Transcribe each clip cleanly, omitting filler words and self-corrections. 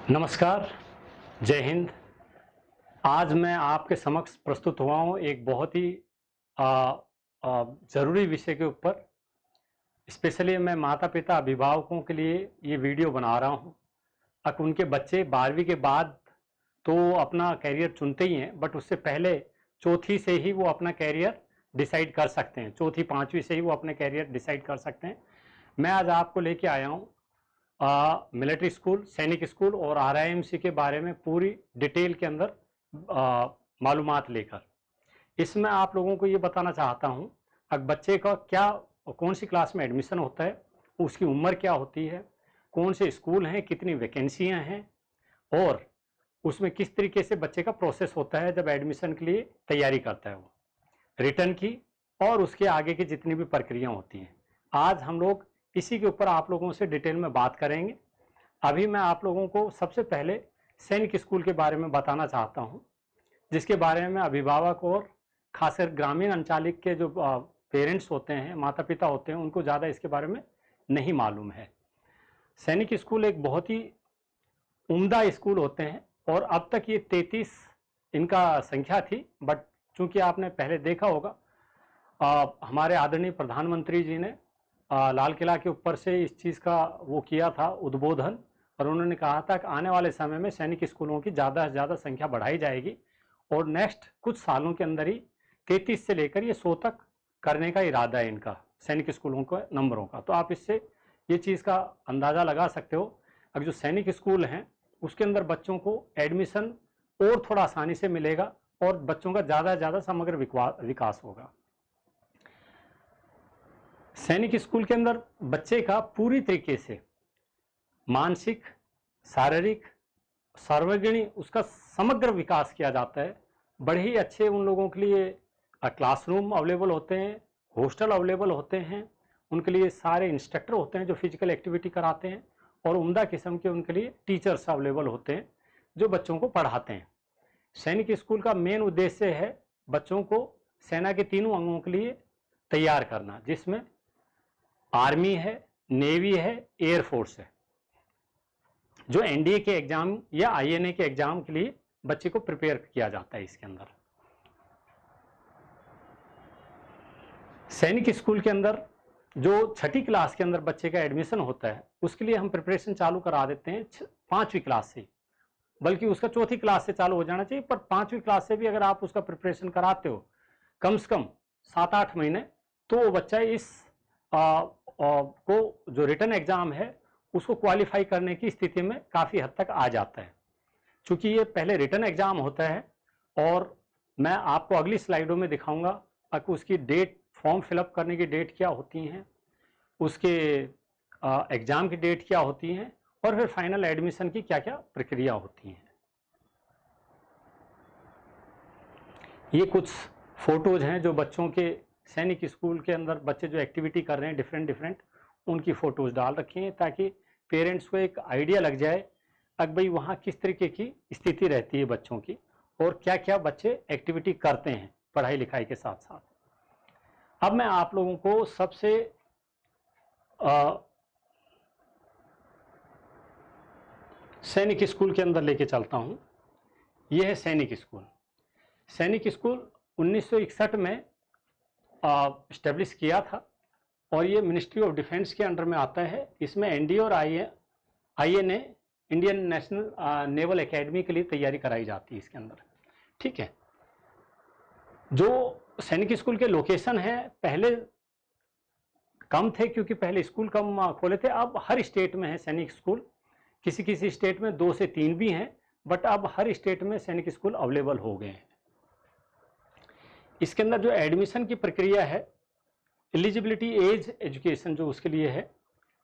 नमस्कार, जय हिंद। आज मैं आपके समक्ष प्रस्तुत हुआ हूँ एक बहुत ही ज़रूरी विषय के ऊपर। स्पेशली मैं माता-पिता, अभिभावकों के लिए ये वीडियो बना रहा हूँ। उनके बच्चे 12वीं के बाद तो अपना करियर चुनते ही हैं, बट उससे पहले चौथी से ही वो अपना करियर डिसाइड कर सकते हैं। चौथी, 5वीं से ही वो अपने करियर डिसाइड कर सकते हैं। मैं आज आपको लेके आया हूँ मिलिट्री स्कूल, सैनिक स्कूल और आरआईएमसी के बारे में पूरी डिटेल के अंदर मालूमात लेकर। इसमें आप लोगों को ये बताना चाहता हूँ बच्चे का क्या, कौन सी क्लास में एडमिशन होता है, उसकी उम्र क्या होती है, कौन से स्कूल हैं, कितनी वैकेंसियाँ हैं और उसमें किस तरीके से बच्चे का प्रोसेस होता है जब एडमिशन के लिए तैयारी करता है वो, रिटर्न की और उसके आगे की जितनी भी प्रक्रिया होती हैं। आज हम लोग इसी के ऊपर आप लोगों से डिटेल में बात करेंगे। अभी मैं आप लोगों को सबसे पहले सैनिक स्कूल के बारे में बताना चाहता हूं, जिसके बारे में अभिभावक और खासकर ग्रामीण अंचलिक के जो पेरेंट्स होते हैं, माता पिता होते हैं, उनको ज़्यादा इसके बारे में नहीं मालूम है। सैनिक स्कूल एक बहुत ही उम्दा स्कूल होते हैं और अब तक ये 33 इनका संख्या थी, बट चूंकि आपने पहले देखा होगा हमारे आदरणीय प्रधानमंत्री जी ने लाल किला के ऊपर से इस चीज़ का वो किया था उद्बोधन, और उन्होंने कहा था कि आने वाले समय में सैनिक स्कूलों की ज़्यादा से ज़्यादा संख्या बढ़ाई जाएगी और नेक्स्ट कुछ सालों के अंदर ही 33 से लेकर ये 100 तक करने का इरादा है इनका, सैनिक स्कूलों का नंबरों का। तो आप इससे ये चीज़ का अंदाज़ा लगा सकते हो। अब जो सैनिक स्कूल हैं उसके अंदर बच्चों को एडमिशन और थोड़ा आसानी से मिलेगा और बच्चों का ज़्यादा से ज़्यादा समग्र विकास होगा। सैनिक स्कूल के अंदर बच्चे का पूरी तरीके से मानसिक, शारीरिक, सर्वांगीण उसका समग्र विकास किया जाता है। बड़े ही अच्छे उन लोगों के लिए क्लासरूम अवेलेबल होते हैं, हॉस्टल अवेलेबल होते हैं, उनके लिए सारे इंस्ट्रक्टर होते हैं जो फिजिकल एक्टिविटी कराते हैं और उम्दा किस्म के उनके लिए टीचर्स अवेलेबल होते हैं जो बच्चों को पढ़ाते हैं। सैनिक स्कूल का मेन उद्देश्य है बच्चों को सेना के तीनों अंगों के लिए तैयार करना, जिसमें आर्मी है, नेवी है, एयरफोर्स है। जो एनडीए के एग्जाम या आईएनए के एग्जाम के लिए बच्चे को प्रिपेयर किया जाता है। इसके अंदर सैनिक स्कूल के अंदर जो छठी क्लास के अंदर बच्चे का एडमिशन होता है उसके लिए हम प्रिपरेशन चालू करा देते हैं 5वीं क्लास से, बल्कि उसका चौथी क्लास से चालू हो जाना चाहिए, पर 5वीं क्लास से भी अगर आप उसका प्रिपरेशन कराते हो कम से कम 7-8 महीने, तो वो बच्चा इस को जो रिटर्न एग्जाम है उसको क्वालिफाई करने की स्थिति में काफ़ी हद तक आ जाता है। चूंकि ये पहले रिटर्न एग्जाम होता है और मैं आपको अगली स्लाइडों में दिखाऊंगा कि उसकी डेट, फॉर्म फिलअप करने की डेट क्या होती हैं, उसके एग्ज़ाम की डेट क्या होती हैं और फिर फाइनल एडमिशन की क्या क्या प्रक्रिया होती हैं। ये कुछ फोटोज हैं जो बच्चों के सैनिक स्कूल के अंदर बच्चे जो एक्टिविटी कर रहे हैं डिफरेंट उनकी फ़ोटोज़ डाल रखी हैं ताकि पेरेंट्स को एक आइडिया लग जाए कि भाई वहाँ किस तरीके की स्थिति रहती है बच्चों की और क्या क्या बच्चे एक्टिविटी करते हैं पढ़ाई लिखाई के साथ साथ। अब मैं आप लोगों को सबसे सैनिक स्कूल के अंदर लेके चलता हूँ। यह है सैनिक स्कूल। सैनिक स्कूल 1961 में इस्टेब्लिश किया था और ये मिनिस्ट्री ऑफ डिफेंस के अंडर में आता है। इसमें एनडीए और INA, Indian national naval academy के लिए तैयारी कराई जाती है इसके अंदर। ठीक है, जो सैनिक स्कूल के लोकेशन है पहले कम थे क्योंकि पहले स्कूल कम खोले थे, अब हर स्टेट में है सैनिक स्कूल। किसी किसी स्टेट में 2 से 3 भी हैं, बट अब हर स्टेट में सैनिक स्कूल अवेलेबल हो गए हैं। इसके अंदर जो एडमिशन की प्रक्रिया है, एलिजिबिलिटी एज एजुकेशन जो उसके लिए है,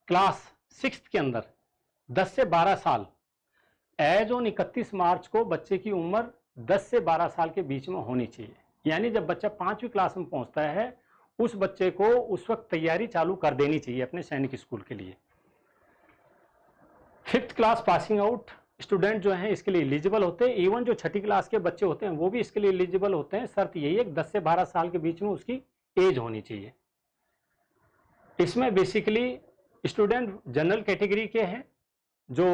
क्लास 6 के अंदर 10 से 12 साल, एज ऑन 31 मार्च को बच्चे की उम्र 10 से 12 साल के बीच में होनी चाहिए। यानी जब बच्चा 5वीं क्लास में पहुंचता है उस बच्चे को उस वक्त तैयारी चालू कर देनी चाहिए अपने सैनिक स्कूल के लिए। 5th class passing out student जो हैं इसके लिए एलिजिबल होते हैं। इवन जो छठी क्लास के बच्चे होते हैं वो भी इसके लिए एलिजिबल होते हैं। शर्त यही है कि 10 से 12 साल के बीच में उसकी एज होनी चाहिए। इसमें बेसिकली स्टूडेंट जनरल कैटेगरी के हैं जो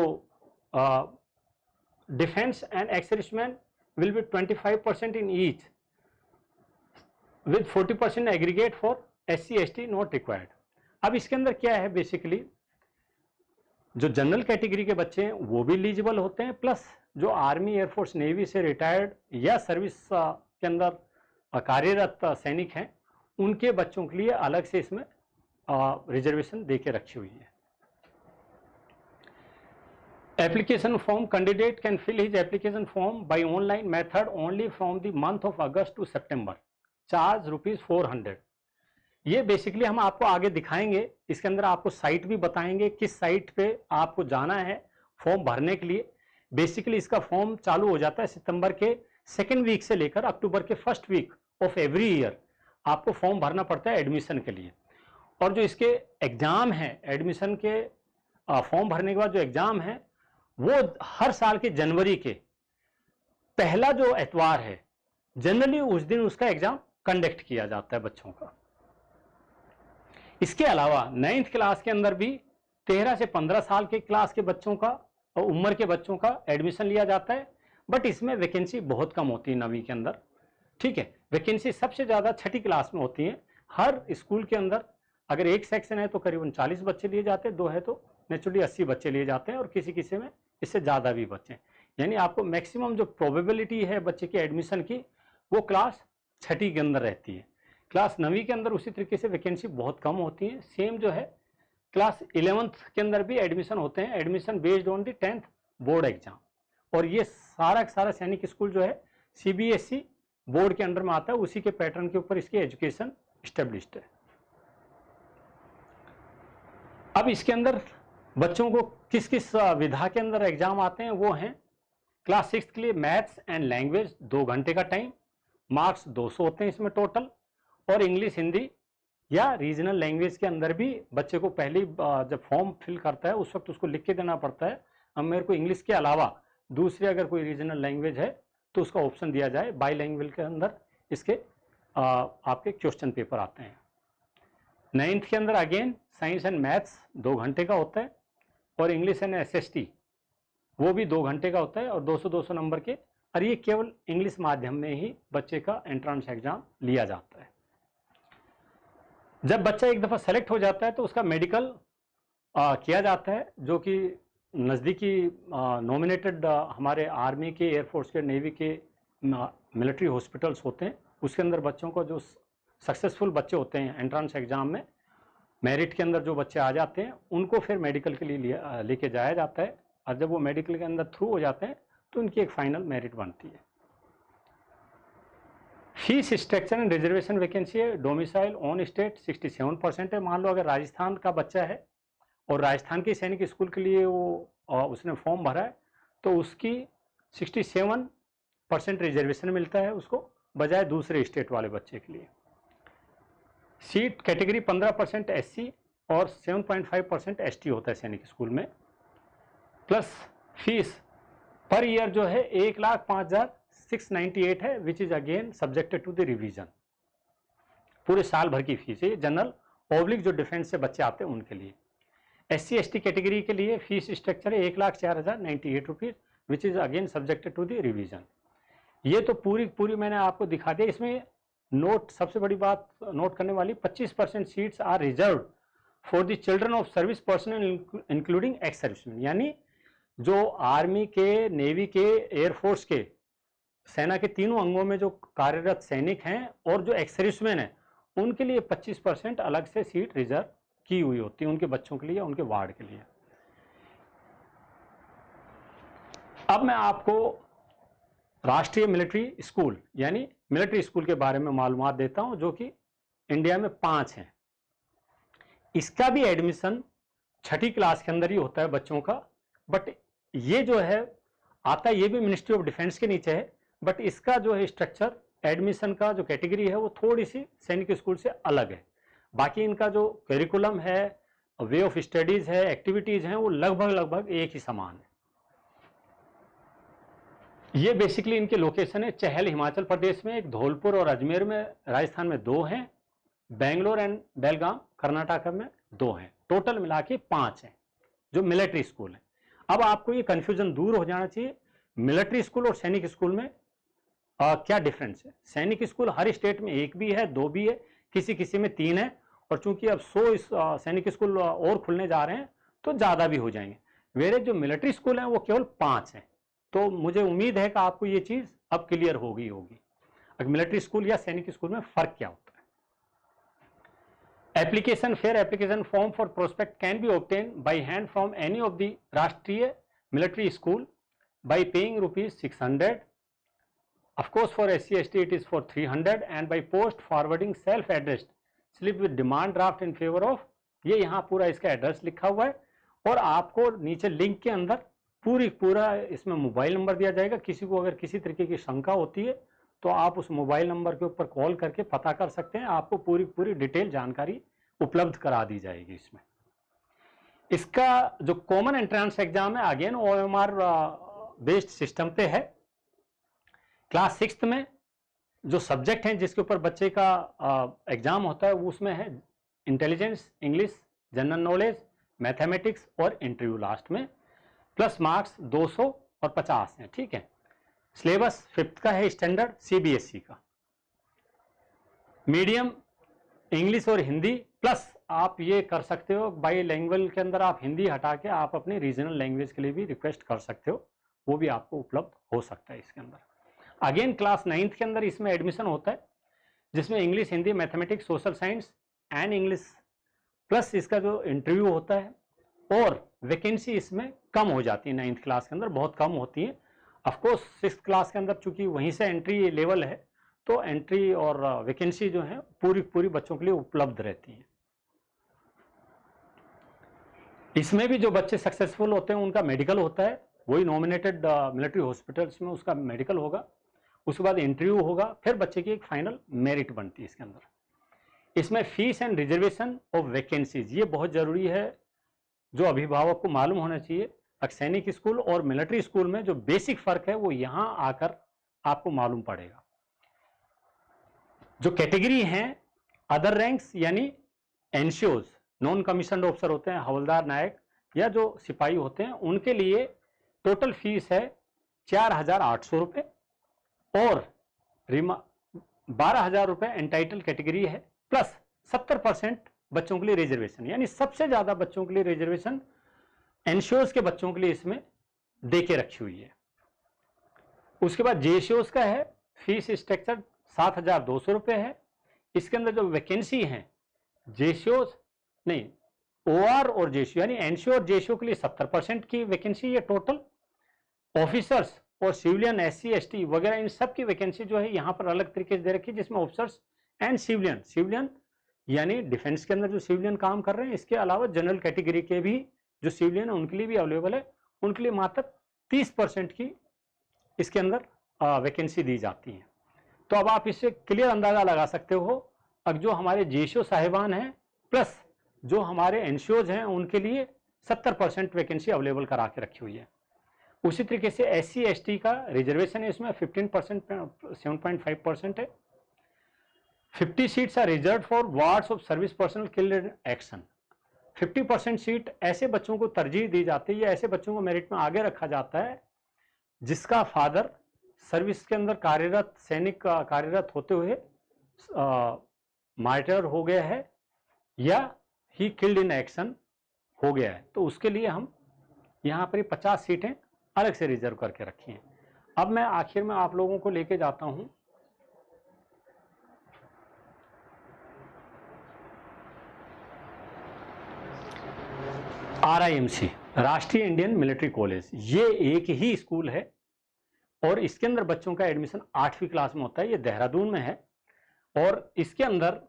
defense and ex-servicemen will be 25% in each, with 40% aggregate for SC ST not required. अब इसके अंदर क्या है, बेसिकली जो जनरल कैटेगरी के बच्चे हैं वो भी एलिजिबल होते हैं, प्लस जो आर्मी, एयरफोर्स, नेवी से रिटायर्ड या सर्विस के अंदर कार्यरत सैनिक हैं उनके बच्चों के लिए अलग से इसमें रिजर्वेशन दे के रखी हुई है। Application form, candidate can fill his application form by online method only from the month of August to September, charge ₹400। ये बेसिकली हम आपको आगे दिखाएंगे, इसके अंदर आपको साइट भी बताएंगे किस साइट पे आपको जाना है फॉर्म भरने के लिए। बेसिकली इसका फॉर्म चालू हो जाता है सितंबर के सेकेंड वीक से लेकर अक्टूबर के first week of every year आपको फॉर्म भरना पड़ता है एडमिशन के लिए। और जो इसके एग्जाम है, एडमिशन के फॉर्म भरने के बाद जो एग्जाम है वो हर साल के जनवरी के पहला जो एतवार है जनरली उस दिन उसका एग्जाम कंडक्ट किया जाता है बच्चों का। इसके अलावा 9th क्लास के अंदर भी 13 से 15 साल के क्लास के बच्चों का और उम्र के बच्चों का एडमिशन लिया जाता है, बट इसमें वैकेंसी बहुत कम होती है 9वीं के अंदर। ठीक है, वैकेंसी सबसे ज़्यादा 6ठी क्लास में होती है। हर स्कूल के अंदर अगर एक सेक्शन है तो करीबन 40 बच्चे लिए जाते हैं, 2 है तो नेचुरली 80 बच्चे लिए जाते हैं, और किसी किसी में इससे ज़्यादा भी बच्चे। यानी आपको मैक्सिमम जो प्रोबेबिलिटी है बच्चे के एडमिशन की वो क्लास 6ठी के अंदर रहती है। क्लास 9वीं के अंदर उसी तरीके से वैकेंसी बहुत कम होती है। सेम जो है क्लास 11th के अंदर भी एडमिशन होते हैं, admission based on the 10th board exam. और ये सारा सारा सैनिक स्कूल जो है CBSE बोर्ड के अंडर में आता है, उसी के पैटर्न के ऊपर इसकी एजुकेशन स्टेब्लिश्ड है। अब इसके अंदर बच्चों को किस किस विधा के अंदर एग्जाम आते हैं वो हैं, क्लास 6 के लिए मैथ्स एंड लैंग्वेज 2 घंटे का टाइम, मार्क्स 200 होते हैं इसमें टोटल। और इंग्लिश, हिंदी या रीजनल लैंग्वेज के अंदर भी बच्चे को पहले जब फॉर्म फिल करता है उस वक्त उसको लिख के देना पड़ता है, अब मेरे को इंग्लिश के अलावा दूसरी अगर कोई रीजनल लैंग्वेज है तो उसका ऑप्शन दिया जाए। बाई लैंग्वेज के अंदर इसके आपके क्वेश्चन पेपर आते हैं। 9th के अंदर अगेन साइंस एंड मैथ्स 2 घंटे का होता है, और इंग्लिश एंड SST वो भी 2 घंटे का होता है, और 200-200 नंबर के। और ये केवल इंग्लिश माध्यम में ही बच्चे का एंट्रेंस एग्जाम लिया जाता है। जब बच्चा एक दफ़ा सेलेक्ट हो जाता है तो उसका मेडिकल किया जाता है, जो कि नज़दीकी नॉमिनेटेड हमारे आर्मी के, एयरफोर्स के, नेवी के मिलिट्री हॉस्पिटल्स होते हैं। उसके अंदर बच्चों को जो सक्सेसफुल बच्चे होते हैं एंट्रेंस एग्जाम में मेरिट के अंदर जो बच्चे आ जाते हैं उनको फिर मेडिकल के लिए लेके जाया जाता है, और जब वो मेडिकल के अंदर थ्रू हो जाते हैं तो उनकी एक फाइनल मेरिट बनती है। Fees structure and reservation vacancy है, डोमिसाइल ऑन स्टेट 67% है। मान लो अगर राजस्थान का बच्चा है और राजस्थान के सैनिक स्कूल के लिए वो उसने फॉर्म भरा है तो उसकी 67% रिजर्वेशन मिलता है उसको, बजाय दूसरे स्टेट वाले बच्चे के लिए। सीट कैटेगरी 15% SC और 7.5% ST होता है सैनिक स्कूल में। प्लस फीस पर ईयर जो है 1,05,698 है, which is again subjected to the revision. पूरे साल भर की फीस है, जनरल पब्लिक जो डिफेंस से बच्चे आते हैं उनके लिए। SC ST कैटेगरी के लिए फीस स्ट्रक्चर है 1,04,098 rupees, which is again subjected to the revision. ये तो पूरी मैंने आपको दिखा दिया। इसमें नोट, सबसे बड़ी बात नोट करने वाली, 25% seats are reserve for the children of service personnel including ex serviceman. यानी जो आर्मी के, नेवी के, एयरफोर्स के, सेना के तीनों अंगों में जो कार्यरत सैनिक हैं और जो एक्स सर्विसमैन हैं उनके लिए 25% अलग से सीट रिजर्व की हुई होती है, उनके बच्चों के लिए, उनके वार्ड के लिए। अब मैं आपको राष्ट्रीय मिलिट्री स्कूल यानी मिलिट्री स्कूल के बारे में मालूमात देता हूं, जो कि इंडिया में 5 हैं। इसका भी एडमिशन 6ठी क्लास के अंदर ही होता है बच्चों का, बट ये जो है आता, ये भी मिनिस्ट्री ऑफ डिफेंस के नीचे है, बट इसका जो है स्ट्रक्चर एडमिशन का जो कैटेगरी है वो थोड़ी सी सैनिक स्कूल से अलग है। बाकी इनका जो करिकुलम है, वे ऑफ स्टडीज है, एक्टिविटीज हैं, वो लगभग एक ही समान है। ये बेसिकली इनके लोकेशन है, चहल हिमाचल प्रदेश में एक, धौलपुर और अजमेर में राजस्थान में 2 हैं, बेंगलोर एंड बेलगाम कर्नाटक में 2 हैं, टोटल मिला के 5 हैं जो मिलिट्री स्कूल है। अब आपको ये कंफ्यूजन दूर हो जाना चाहिए, मिलिट्री स्कूल और सैनिक स्कूल में क्या डिफरेंस है। सैनिक स्कूल हर स्टेट में एक भी है, दो भी है, किसी किसी में 3 है, और चूंकि अब 100 सैनिक स्कूल और खुलने जा रहे हैं तो ज़्यादा भी हो जाएंगे। वेरे जो मिलिट्री स्कूल हैं वो केवल 5 हैं। तो मुझे उम्मीद है कि आपको ये चीज़ अब क्लियर होगी। मिलिट्री स्कूल या सैनिक स्कूल में फ़र्क क्या होता है। Application fair application form for prospect can be obtain by hand from any of the राष्ट्रीय military school by paying ₹600. Of course, for SC/ST it is for 300, and by post forwarding self-addressed slip with demand draft in favor of, ये यहाँ पूरा इसका address लिखा हुआ है, और आपको नीचे लिंक के अंदर पूरा इसमें मोबाइल नंबर दिया जाएगा। किसी को अगर किसी तरीके की शंका होती है तो आप उस मोबाइल नंबर के ऊपर कॉल करके पता कर सकते हैं, आपको पूरी डिटेल जानकारी उपलब्ध करा दी जाएगी। इसमें इसका जो कॉमन एंट्रेंस एग्जाम है अगेन OMR बेस्ड सिस्टम पे है। क्लास 6 में जो सब्जेक्ट हैं जिसके ऊपर बच्चे का एग्जाम होता है वो उसमें है intelligence, English, general knowledge, mathematics और इंटरव्यू लास्ट में, प्लस मार्क्स 200 और 50 हैं। ठीक है। सिलेबस 5th का है स्टैंडर्ड CBSE का। मीडियम इंग्लिश और हिंदी, प्लस आप ये कर सकते हो बाई लैंग्वेज के अंदर आप हिंदी हटा के आप अपनी रीजनल लैंग्वेज के लिए भी रिक्वेस्ट कर सकते हो, वो भी आपको उपलब्ध हो सकता है इसके अंदर। अगेन क्लास 9th के अंदर इसमें एडमिशन होता है जिसमें English, Hindi, mathematics, social science and English, plus इसका जो इंटरव्यू होता है, और वैकेंसी इसमें कम हो जाती है 9th क्लास के अंदर, बहुत कम होती है। ऑफकोर्स 6th क्लास के अंदर चूंकि वहीं से एंट्री लेवल है तो एंट्री और वैकेंसी जो है पूरी बच्चों के लिए उपलब्ध रहती है। इसमें भी जो बच्चे सक्सेसफुल होते हैं उनका मेडिकल होता है, वही नॉमिनेटेड मिलिट्री हॉस्पिटल्स में उसका मेडिकल होगा, उसके बाद इंटरव्यू होगा, फिर बच्चे की एक फाइनल मेरिट बनती है इसके अंदर। इसमें fees and reservation of vacancies, ये बहुत जरूरी है, जो अभिभावक को मालूम होना चाहिए। सैनिक स्कूल और मिलिट्री स्कूल में जो बेसिक फर्क है वो यहां आकर आपको मालूम पड़ेगा। जो कैटेगरी हैं अदर रैंक्स यानी एनसीओज, नॉन कमीशनड ऑफिसर होते हैं, हवलदार, नायक या जो सिपाही होते हैं, उनके लिए टोटल फीस है 4,800 रुपये, और 12,000 रुपये एंटाइटल कैटेगरी है, प्लस 70% बच्चों के लिए रिजर्वेशन, यानी सबसे ज्यादा बच्चों के लिए रिजर्वेशन एनसीओज के बच्चों के लिए इसमें दे के रखी हुई है। उसके बाद जेसीओज का है, फीस स्ट्रक्चर 7,200 रुपये है। इसके अंदर जो वैकेंसी है जेसीओज नहीं, OR और जेसीओ यानी एनसीओ और जेसीओ के लिए 70% की वैकेंसी है टोटल। ऑफिसर्स और सिविलियन, SC/ST वगैरह इन सब की वैकेंसी जो है यहाँ पर अलग तरीके से दे रखी है, जिसमें ऑफिसर्स एंड सिविलियन यानी डिफेंस के अंदर जो सिविलियन काम कर रहे हैं, इसके अलावा जनरल कैटेगरी के भी जो सिविलियन है उनके लिए भी अवेलेबल है। उनके लिए मात्र 30% की इसके अंदर वैकेंसी दी जाती है। तो अब आप इससे क्लियर अंदाजा लगा सकते हो, अब जो हमारे जेसीओ साहिबान हैं प्लस जो हमारे एनसीओज हैं उनके लिए 70% वैकेंसी अवेलेबल करा के रखी हुई है। उसी तरीके से SC/ST का रिजर्वेशन है, इसमें 15% 7.5% है। 50 seats are reserve for wards of service personnel killed in action. 50% seat ऐसे बच्चों को तरजीह दी जाती है या ऐसे बच्चों को मेरिट में आगे रखा जाता है जिसका फादर सर्विस के अंदर कार्यरत, सैनिक कार्यरत होते हुए मार्टर हो गया है या ही किल्ड इन एक्शन हो गया है, तो उसके लिए हम यहाँ पर 50 सीटें अलग से रिजर्व करके रखी हैं। अब मैं आखिर में आप लोगों को लेके जाता हूं RIMC, राष्ट्रीय इंडियन मिलिट्री कॉलेज। ये एक ही स्कूल है और इसके अंदर बच्चों का एडमिशन 8वीं क्लास में होता है। ये देहरादून में है और इसके अंदर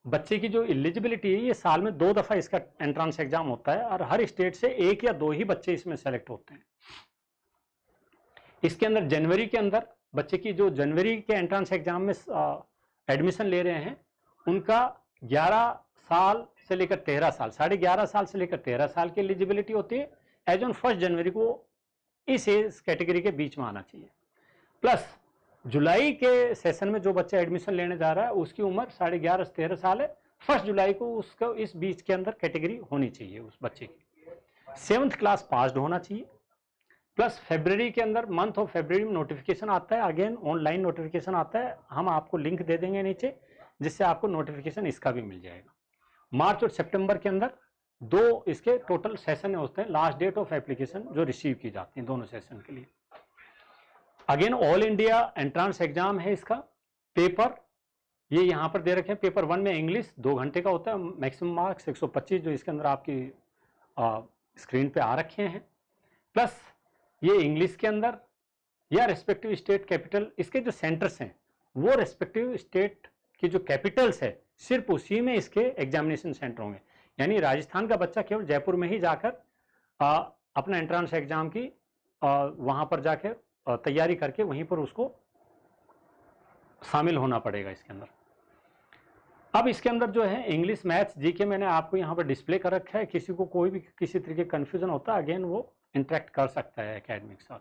बच्चे की जो एलिजिबिलिटी है, ये साल में 2 दफा इसका एंट्रेंस एग्जाम होता है और हर स्टेट से 1 या 2 ही बच्चे इसमें सेलेक्ट होते हैं। इसके अंदर जनवरी के अंदर बच्चे की जो जनवरी के एंट्रेंस एग्जाम में एडमिशन ले रहे हैं उनका 11 साल से लेकर 13 साल, 11.5 साल से लेकर 13 साल की एलिजिबिलिटी होती है। एज ऑन 1 जनवरी को इस एज कैटेगरी के बीच में आना चाहिए। प्लस जुलाई के सेशन में जो बच्चा एडमिशन लेने जा रहा है उसकी उम्र 11.5 से 13 साल है। 1 जुलाई को उसको इस बीच के अंदर कैटेगरी होनी चाहिए उस बच्चे की। 7th क्लास पास्ड होना चाहिए। प्लस फरवरी के अंदर, मंथ ऑफ फरवरी में नोटिफिकेशन आता है, अगेन ऑनलाइन नोटिफिकेशन आता है, हम आपको लिंक दे देंगे नीचे जिससे आपको नोटिफिकेशन इसका भी मिल जाएगा। मार्च और सितंबर के अंदर 2 इसके टोटल सेशन होते हैं, लास्ट डेट ऑफ एप्लीकेशन जो रिसीव की जाती है दोनों सेशन के लिए। Again all India entrance exam है इसका। पेपर ये यहाँ पर दे रखे हैं, पेपर 1 में इंग्लिश 2 घंटे का होता है, मैक्सिमम मार्क्स 125 जो इसके अंदर आपकी स्क्रीन पे आ रखे हैं। प्लस ये इंग्लिश के अंदर या रेस्पेक्टिव स्टेट कैपिटल, इसके जो सेंटर्स हैं वो रेस्पेक्टिव स्टेट की जो कैपिटल्स है सिर्फ उसी में इसके एग्जामिनेशन सेंटर होंगे। यानी राजस्थान का बच्चा केवल जयपुर में ही जाकर अपना एंट्रेंस एग्जाम की वहाँ पर जाकर तैयारी करके वहीं पर उसको शामिल होना पड़ेगा इसके अंदर। अब इसके अंदर जो है इंग्लिश, मैथ्स, जीके मैंने आपको यहाँ पर डिस्प्ले कर रखा है। किसी को कोई भी किसी तरीके का कन्फ्यूजन होता है अगेन वो इंटरेक्ट कर सकता है एकेडमी के साथ।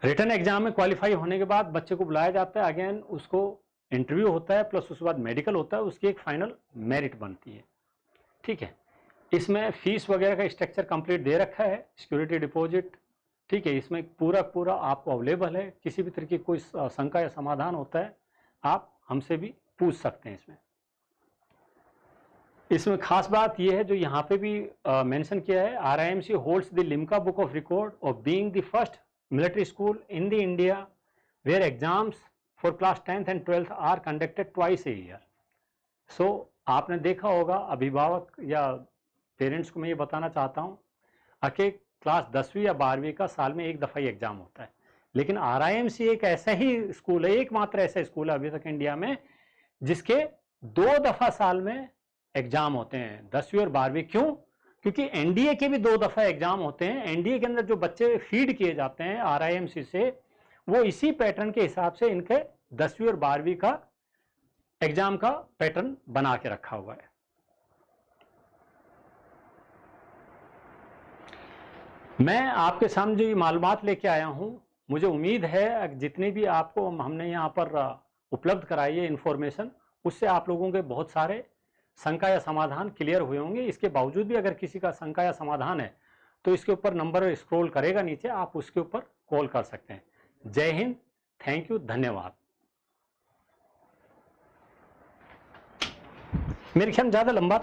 रिटन एग्जाम में क्वालिफाई होने के बाद बच्चे को बुलाया जाता है, अगेन उसको इंटरव्यू होता है, प्लस उसके बाद मेडिकल होता है, उसकी एक फाइनल मेरिट बनती है। ठीक है, इसमें फीस वगैरह का स्ट्रक्चर कंप्लीट दे रखा है, सिक्योरिटी डिपॉजिट। ठीक है, इसमें पूरा आपको अवेलेबल है, किसी भी तरीके की कोई शंका या समाधान होता है आप हमसे भी पूछ सकते हैं। इसमें खास बात यह है जो यहाँ पे भी मेंशन किया है, RIMC holds the Limca book of record of being the first military school in the India where exams for class 10th and 12th are conducted twice a year. So आपने देखा होगा, अभिभावक या पेरेंट्स को मैं ये बताना चाहता हूँ कि क्लास 10वीं या 12वीं का साल में एक दफ़ा ही एग्जाम होता है, लेकिन RIMC एक ऐसा ही स्कूल है, एकमात्र ऐसा स्कूल है अभी तक इंडिया में जिसके 2 दफ़ा साल में एग्जाम होते हैं, 10वीं और 12वीं। क्यों? क्योंकि एनडीए के भी 2 दफ़ा एग्जाम होते हैं। एनडीए के अंदर जो बच्चे फीड किए जाते हैं RIMC से, वो इसी पैटर्न के हिसाब से इनके 10वीं और 12वीं का एग्जाम का पैटर्न बना के रखा हुआ है। मैं आपके सामने जो ये मालूमात लेके आया हूं, मुझे उम्मीद है जितनी भी आपको हमने यहाँ पर उपलब्ध कराई है इंफॉर्मेशन, उससे आप लोगों के बहुत सारे शंका या समाधान क्लियर हुए होंगे। इसके बावजूद भी अगर किसी का शंका या समाधान है तो इसके ऊपर नंबर स्क्रॉल करेगा नीचे, आप उसके ऊपर कॉल कर सकते हैं। जय हिंद, थैंक यू, धन्यवाद। मेरे ख्याल ज़्यादा लंबा